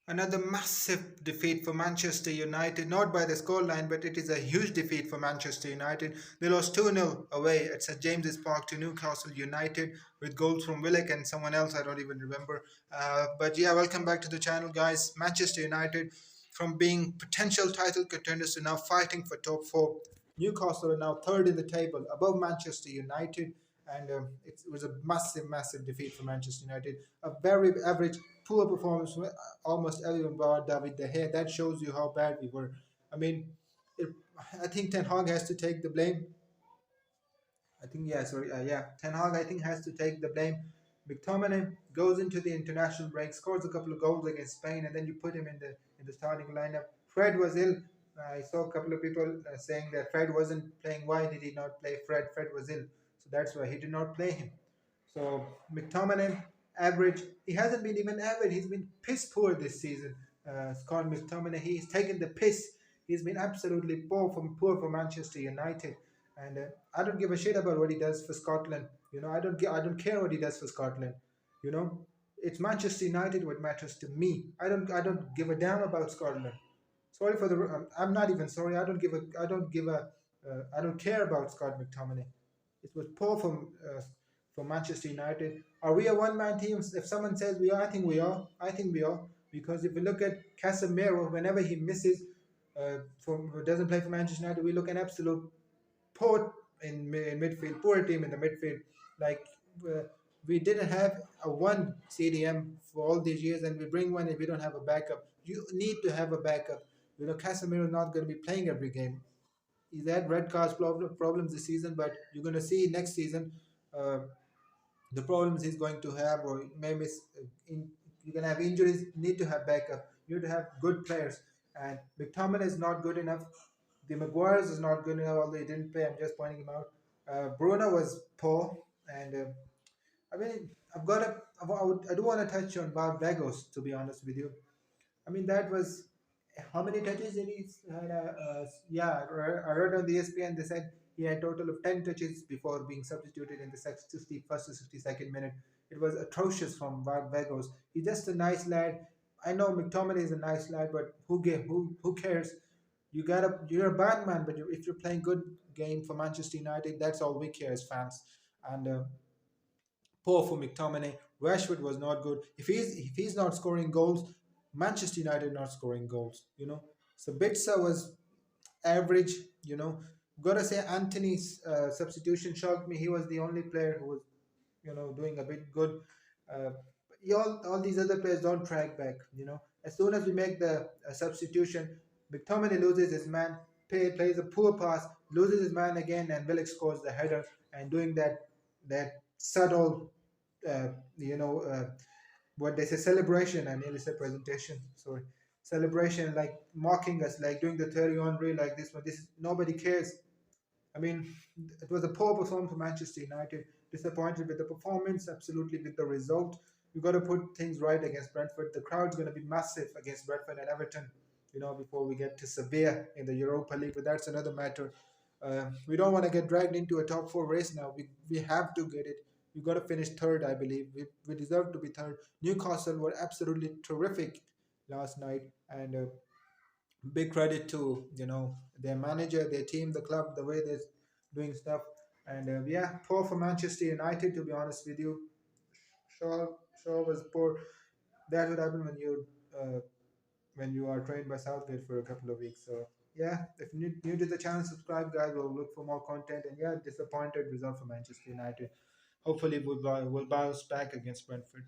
Another massive defeat for Manchester United, not by the scoreline, but it is a huge defeat for Manchester United. They lost 2-0 away at St James's Park to Newcastle United with goals from Willock and someone else, I don't even remember. But yeah, welcome back to the channel, guys. Manchester United, from being potential title contenders to now fighting for top four. Newcastle are now third in the table, above Manchester United, and it was a massive, massive defeat for Manchester United. A very average, poor performance from almost everyone but David De Gea. That shows you how bad we were. I mean, it, I think Ten Hag has to take the blame. Ten Hag I think has to take the blame. McTominay goes into the international break, scores a couple of goals against Spain, and then you put him in the starting lineup. Fred was ill. I saw a couple of people saying that Fred wasn't playing. Why did he not play Fred? Fred was ill, so that's why he did not play him. So McTominay, average. He hasn't been even average. He's been piss poor this season. Scott McTominay, he's taken the piss. He's been absolutely poor for Manchester United, and I don't give a shit about what he does for Scotland. I don't care what he does for Scotland. You know, it's Manchester United what matters to me. I don't give a damn about Scotland. Sorry for the. I'm not even sorry. I don't care about Scott McTominay. It was poor from Manchester United. Are we a one-man team? If someone says we are, I think we are. I think we are, because if you look at Casemiro, whenever he misses, doesn't play for Manchester United, we look an absolute poor in midfield, poor team in the midfield. Like uh, we didn't have a one CDM for all these years, and we bring one and we don't have a backup. You need to have a backup. Casemiro is not going to be playing every game. He's had red cards problems this season, but you're going to see next season uh, the problems he's going to have, or maybe you're going to have injuries. You need to have backup. You need to have good players, and McTominay is not good enough. The Maguires is not good enough, although he didn't play. I'm just pointing him out. Bruno was poor, and I mean, I do want to touch on Bob Vagos, to be honest with you. I mean, that was how many touches did he had? I read on the ESPN they said he had a total of 10 touches before being substituted in the 61st to 62nd minute. It was atrocious from Vagos. He's just a nice lad. I know McTominay is a nice lad, but who cares? You're a bad man, but if you're playing good game for Manchester United, that's all we care as fans. And poor for McTominay. Rashford was not good. If he's not scoring goals, Manchester United not scoring goals. Sabitzer was average. Gotta say Anthony's substitution shocked me. He was the only player who was doing a bit good. Uh, all these other players don't track back. As soon as we make the substitution, McTominay loses his man, plays a poor pass, loses his man again, and Willock scores the header. And doing that subtle, uh, you know, uh, what they say celebration. I nearly said presentation. Sorry, celebration, like mocking us, like doing the 30 on reel, like this one. Nobody cares. I mean, it was a poor performance for Manchester United. Disappointed with the performance, absolutely with the result. You got to put things right against Brentford. The crowd's going to be massive against Brentford and Everton. Before we get to Sevilla in the Europa League, but that's another matter. We don't want to get dragged into a top four race now. We have to get it. We got to finish third, I believe. We deserve to be third. Newcastle were absolutely terrific last night, and big credit to their manager, their team, the club, the way they're doing stuff. And yeah, poor for Manchester United, to be honest with you. Shaw, Shaw was poor. That's what happened when you are trained by Southgate for a couple of weeks. So yeah, if you're new to the channel, subscribe, guys. We'll look for more content. And yeah, disappointed result for Manchester United. Hopefully, we'll bounce back against Brentford.